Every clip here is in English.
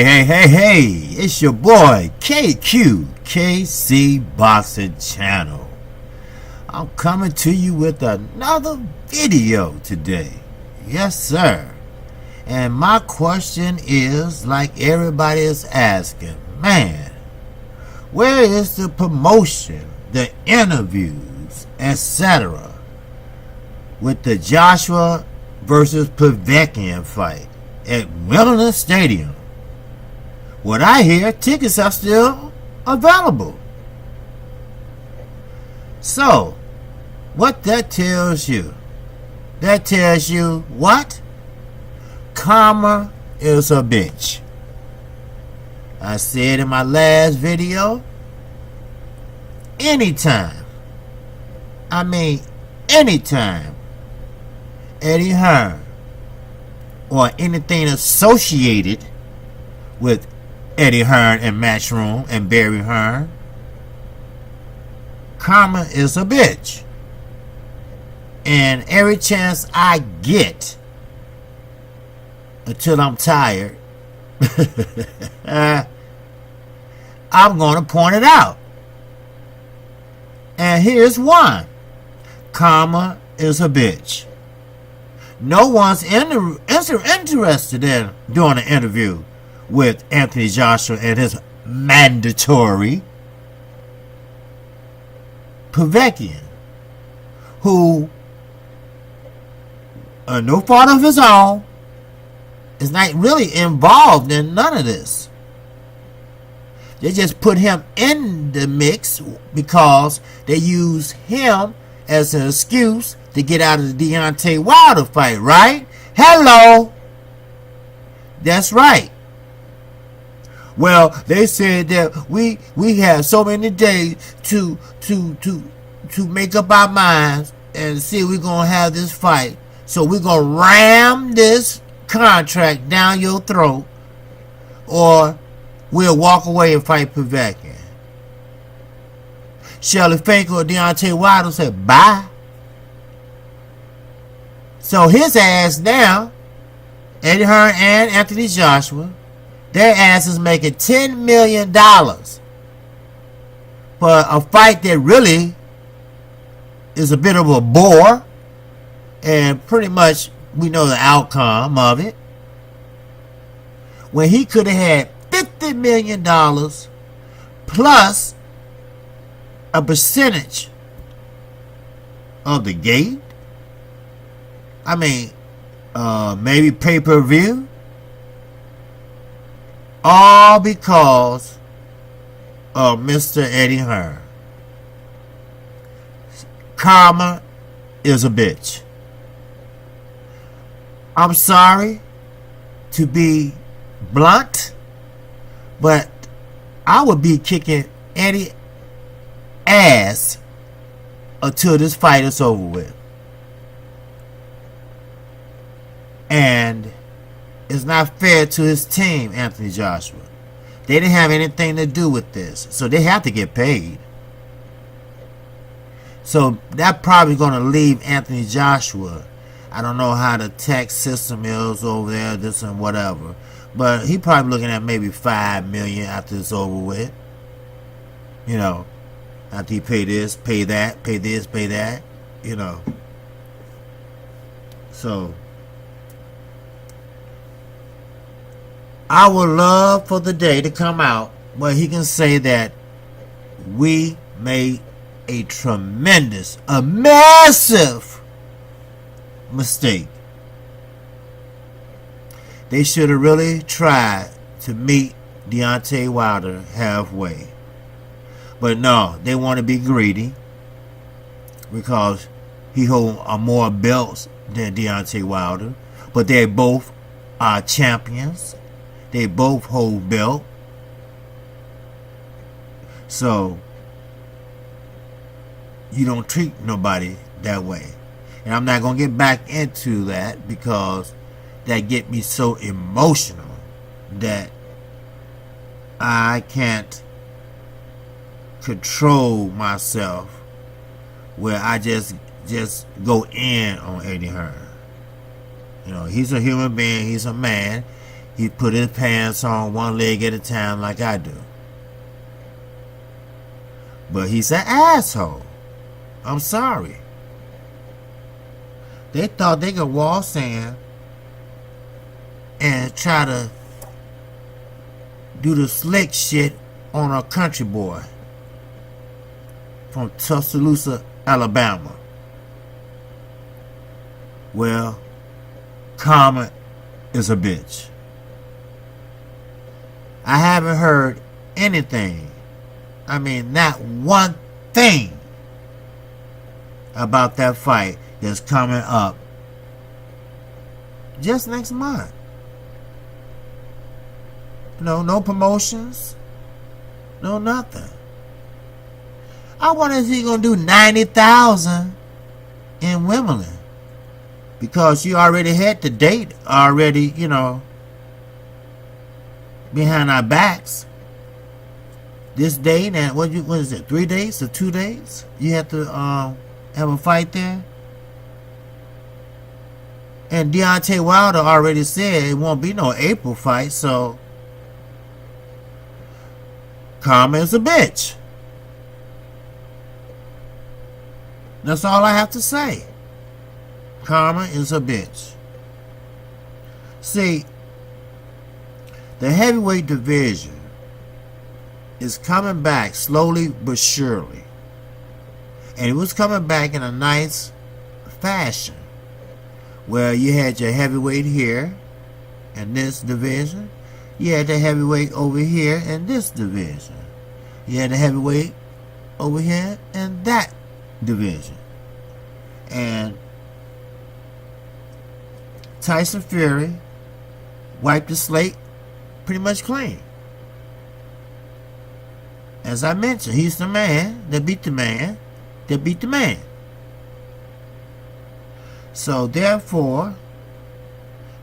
Hey, it's your boy KC Boxing Channel. I'm coming to you with another video today. Yes, sir. And my question is, like everybody is asking, man, where is the promotion, the interviews, etc. with the Joshua versus Povetkin fight at Wembley Stadium? What I hear, tickets are still available. So, what that tells you? That tells you what? Karma is a bitch. I said in my last video, anytime Eddie Hearn or anything associated with Eddie Hearn and Matchroom and Barry Hearn, karma is a bitch. And every chance I get, until I'm tired, I'm going to point it out. And here's one. Karma is a bitch. No one's interested in doing an interview with Anthony Joshua and his mandatory Povetkin, who, no fault of his own, is not really involved in none of this. They just put him in the mix because they use him as an excuse to get out of the Deontay Wilder fight, right? Hello. That's right. Well, they said that we have so many days to make up our minds and see if we're gonna have this fight. So we're gonna ram this contract down your throat, or we'll walk away and fight Povetkin. Shelly Finkel or Deontay Wilder said bye. So his ass now, Eddie Hearn and Anthony Joshua, their ass is making $10 million for a fight that really is a bit of a bore, and pretty much we know the outcome of it, when he could have had $50 million plus a percentage of the gate. I mean, maybe pay-per-view. All because of Mr. Eddie Hearn. Karma is a bitch. I'm sorry to be blunt, but I would be kicking Eddie ass until this fight is over with. And it's not fair to his team, Anthony Joshua. They didn't have anything to do with this, so they have to get paid. So that probably going to leave Anthony Joshua. I don't know how the tax system is over there, this and whatever, but he probably looking at maybe $5 million after it's over with. You know, after he pay this, pay that, pay this, pay that. You know. So I would love for the day to come out where he can say that we made a tremendous, a massive mistake. They should have really tried to meet Deontay Wilder halfway. But no, they want to be greedy because he holds more belts than Deontay Wilder. But they both are champions. They both hold belt. So you don't treat nobody that way. And I'm not going to get back into that because that get me so emotional that I can't control myself, where I just go in on Eddie Hearn. You know, he's a human being. He's a man. He put his pants on one leg at a time like I do. But he's an asshole. I'm sorry. They thought they could waltz in and try to do the slick shit on a country boy from Tuscaloosa, Alabama. Well, karma is a bitch. I haven't heard anything, I mean not one thing about that fight that's coming up just next month. No promotions, no nothing. I wonder if he's gonna do 90,000 in Wimbledon, because you already had the date already, behind our backs. This date, and what is it, 3 days or 2 days? You have to have a fight there. And Deontay Wilder already said it won't be no April fight, so karma is a bitch. That's all I have to say. Karma is a bitch. See, the heavyweight division is coming back slowly but surely. And it was coming back in a nice fashion, where you had your heavyweight here in this division. You had the heavyweight over here in this division. You had the heavyweight over here in that division. And Tyson Fury wiped the slate pretty much clean. As I mentioned, he's the man that beat the man that beat the man. So therefore,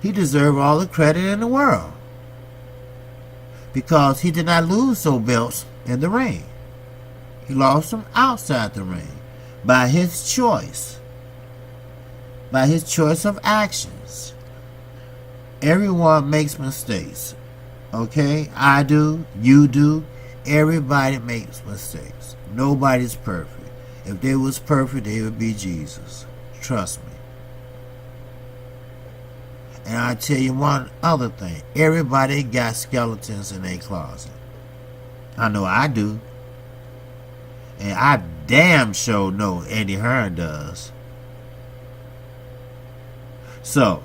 he deserves all the credit in the world, because he did not lose those belts in the ring. He lost them outside the ring by his choice, by his choice of actions. Everyone makes mistakes. Okay? I do, you do, everybody makes mistakes. Nobody's perfect. If they was perfect, they would be Jesus. Trust me. And I'll tell you one other thing. Everybody got skeletons in their closet. I know I do. And I damn sure know Eddie Hearn does. So,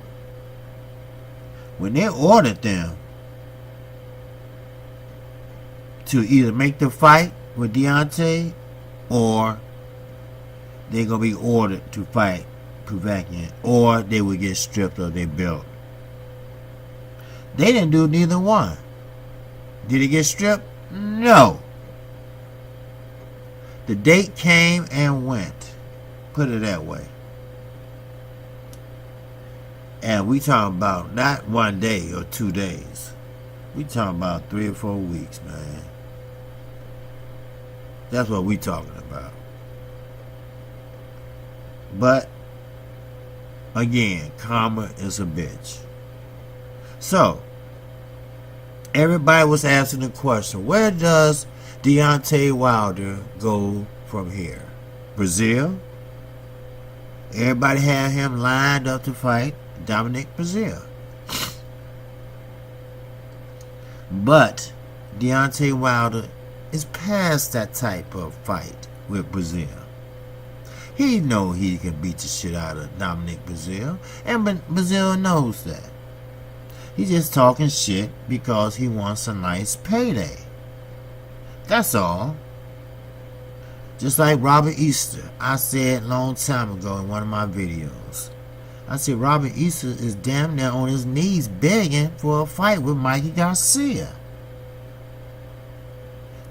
when they ordered them to either make the fight with Deontay, or they're going to be ordered to fight Povetkin, or they would get stripped of their belt. They didn't do neither one. Did he get stripped? No. The date came and went. Put it that way. And we talking about not 1 day or 2 days. We talking about 3 or 4 weeks, man. That's what we talking about. But again, karma is a bitch. So, everybody was asking the question, where does Deontay Wilder go from here? Brazil? Everybody had him lined up to fight Dominic Brazil. But Deontay Wilder is past that type of fight with Brazil. He know he can beat the shit out of Dominic Brazil, and Brazil knows that. He's just talking shit because he wants a nice payday. That's all. Just like Robert Easter, I said a long time ago in one of my videos. I said Robert Easter is damn near on his knees begging for a fight with Mikey Garcia.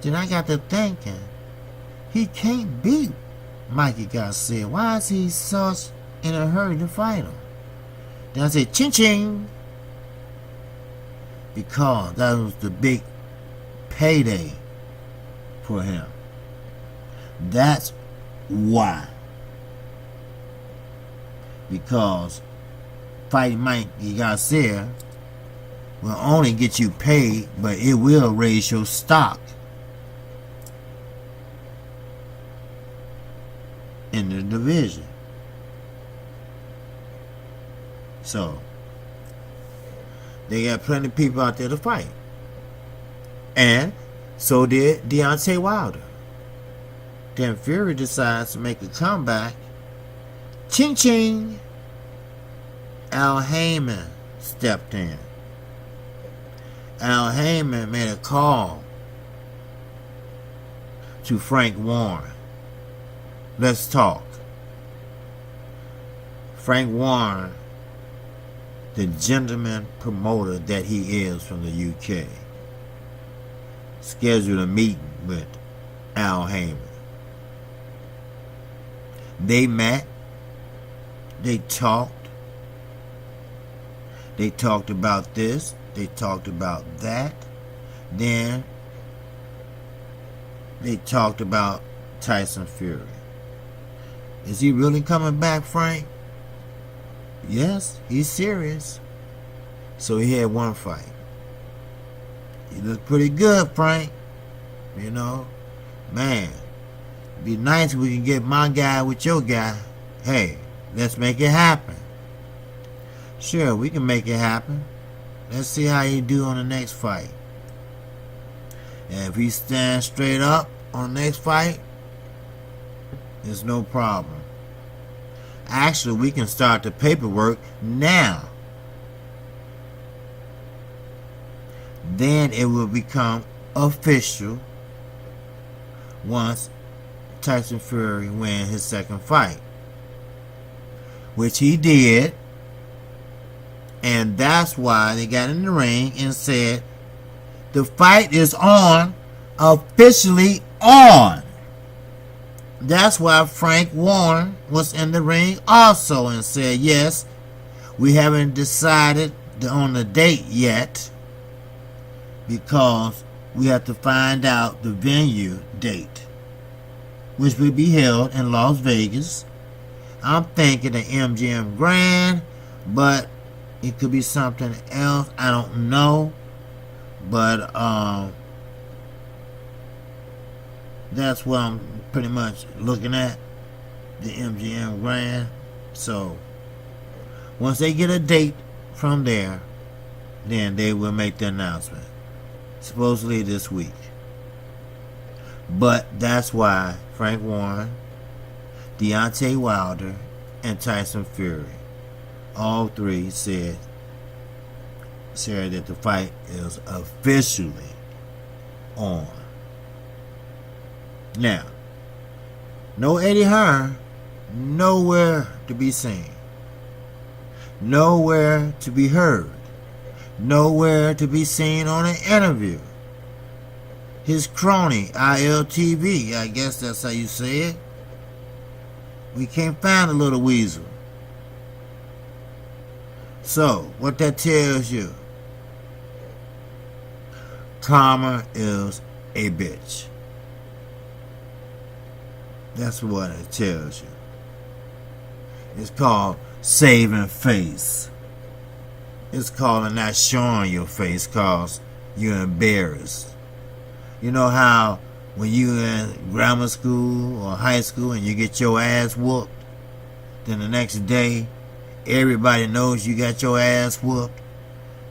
Then I got to thinking, he can't beat Mikey Garcia. Why is he such in a hurry to fight him? Then I said, ching ching. Because that was the big payday for him. That's why. Because fighting Mikey Garcia will only get you paid, but it will raise your stock in the division. So they got plenty of people out there to fight. And so did Deontay Wilder. Then Fury decides to make a comeback. Ching ching. Al Heyman stepped in. Al Heyman made a call to Frank Warren. Let's talk. Frank Warren, the gentleman promoter that he is from the UK, scheduled a meeting with Al Heyman. They met. They talked. They talked about this. They talked about that. Then they talked about Tyson Fury. Is he really coming back, Frank? Yes, he's serious. So he had one fight. He looked pretty good, Frank. You know, man, it'd be nice if we can get my guy with your guy. Hey, let's make it happen. Sure, we can make it happen. Let's see how you do on the next fight. And if he stands straight up on the next fight, it's no problem. Actually, we can start the paperwork now. Then it will become official once Tyson Fury wins his second fight, which he did. And that's why they got in the ring and said, the fight is on, officially on. That's why Frank Warren was in the ring also and said, yes, we haven't decided on the date yet because we have to find out the venue date, which will be held in Las Vegas. I'm thinking the MGM Grand, but it could be something else. I don't know. But that's what I'm pretty much looking at, the MGM Grand. So once they get a date from there, then they will make the announcement. Supposedly this week. But that's why Frank Warren, Deontay Wilder, and Tyson Fury, all three said that the fight is officially on. Now, no Eddie Hearn, nowhere to be seen, nowhere to be heard, nowhere to be seen on an interview. His crony, ILTV, I guess that's how you say it. We can't find a little weasel. So, what that tells you, karma is a bitch. That's what it tells you. It's called saving face. It's called not showing your face because you're embarrassed. You know how when you in grammar school or high school and you get your ass whooped, then the next day everybody knows you got your ass whooped,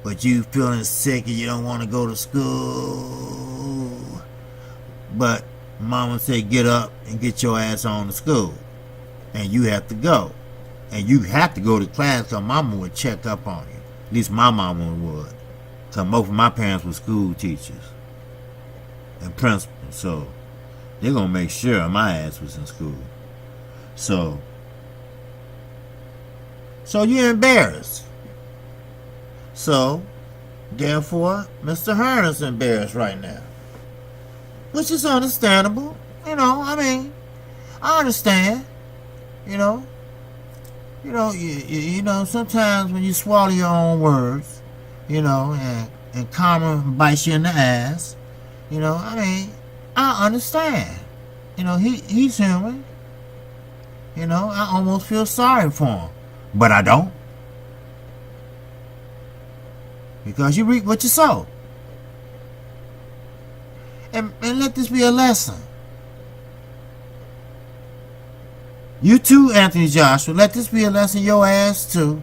but you feeling sick and you don't want to go to school, but mama said get up and get your ass on to school, and you have to go, and you have to go to class because mama would check up on you. At least my mama would, because both of my parents were school teachers and principals, so they're gonna make sure my ass was in school. So you're embarrassed. So therefore Mr. Hearn is embarrassed right now, which is understandable. You know, I mean, I understand. You know, sometimes when you swallow your own words, you know, and karma bites you in the ass, you know, I mean, I understand. You know, he's human. You know, I almost feel sorry for him, but I don't. Because you reap what you sow. And let this be a lesson. You too, Anthony Joshua, let this be a lesson your ass too.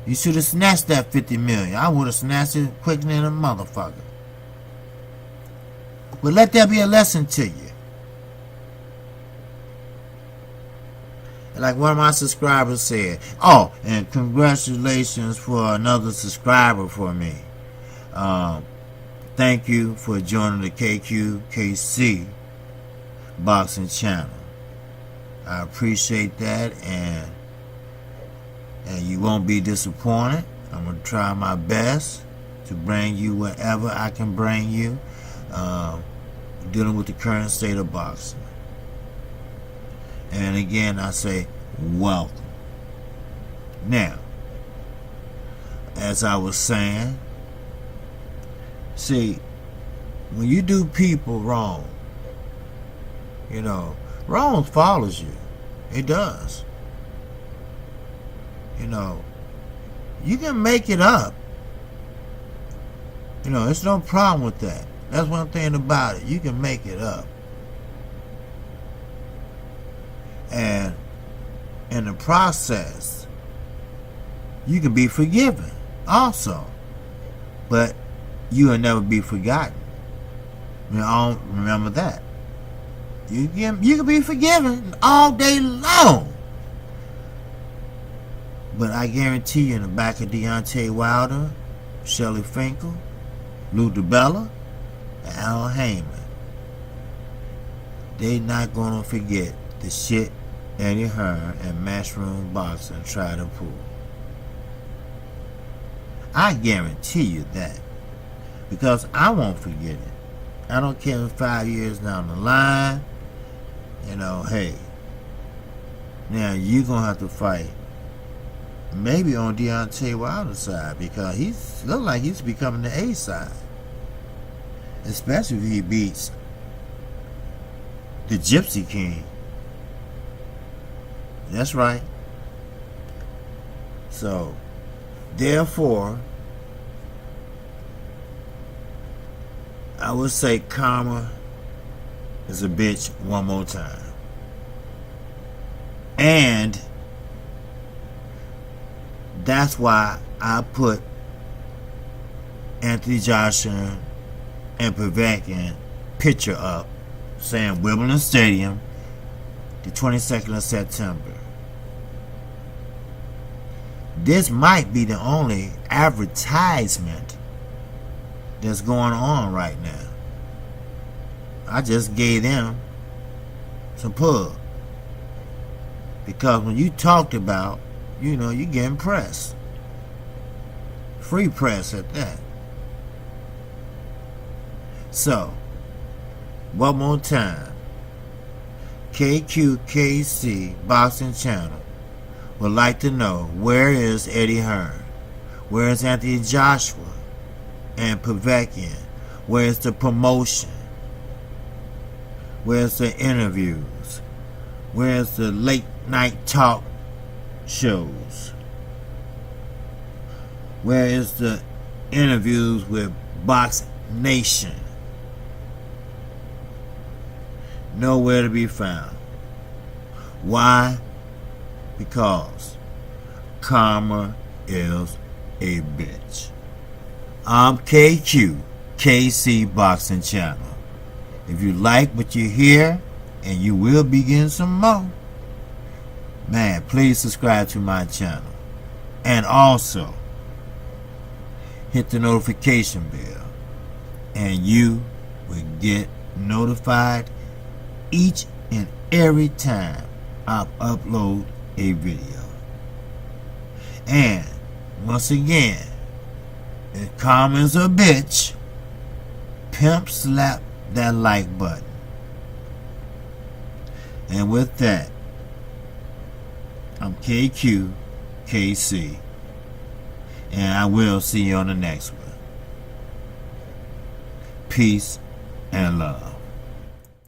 You should have snatched that 50 million. I would have snatched it quicker than a motherfucker. But let that be a lesson to you. Like one of my subscribers said, oh, and congratulations for another subscriber for me. Thank you for joining the KQKC boxing channel. I appreciate that, and you won't be disappointed. I'm going to try my best to bring you whatever I can bring you, dealing with the current state of boxing. And again, I say welcome. Now, as I was saying, see, when you do people wrong, you know, wrong follows you. It does. You know, you can make it up. You know, there's no problem with that. That's one thing about it. You can make it up. And in the process, you can be forgiven also. But you will never be forgotten. You know, remember that. You can be forgiven all day long. But I guarantee you, in the back of Deontay Wilder, Shelley Finkel, Lou DiBella, and Al Heyman, they not going to forget the shit Eddie Hearn and Matchroom Boxing tried to pull. I guarantee you that. Because I won't forget it. I don't care if 5 years down the line, you know, hey, now you're going to have to fight maybe on Deontay Wilder's side, because he looks like he's becoming the A side. Especially if he beats the Gypsy King. That's right. So, therefore, I would say karma is a bitch one more time. And that's why I put Anthony Joshua and Povetkin picture up saying Wimbledon Stadium, the 22nd of September. This might be the only advertisement that's going on right now. I just gave them some pub. Because when you talked about, you know, you're getting press. Free press at that. So, one more time. KQKC Boxing Channel would like to know, where is Eddie Hearn? Where is Anthony Joshua and Povetkin? Where's the promotion? Where's the interviews? Where's the late night talk shows? Where is the interviews with Box Nation? Nowhere to be found. Why? Because karma is a bitch. I'm KQ, KC Boxing Channel. If you like what you hear, and you will be getting some more, man, please subscribe to my channel. And also, hit the notification bell, and you will get notified each and every time I upload a video. And once again, if karma's a bitch, pimp slap that like button. And with that, I'm KQ KC, and I will see you on the next one. Peace and love.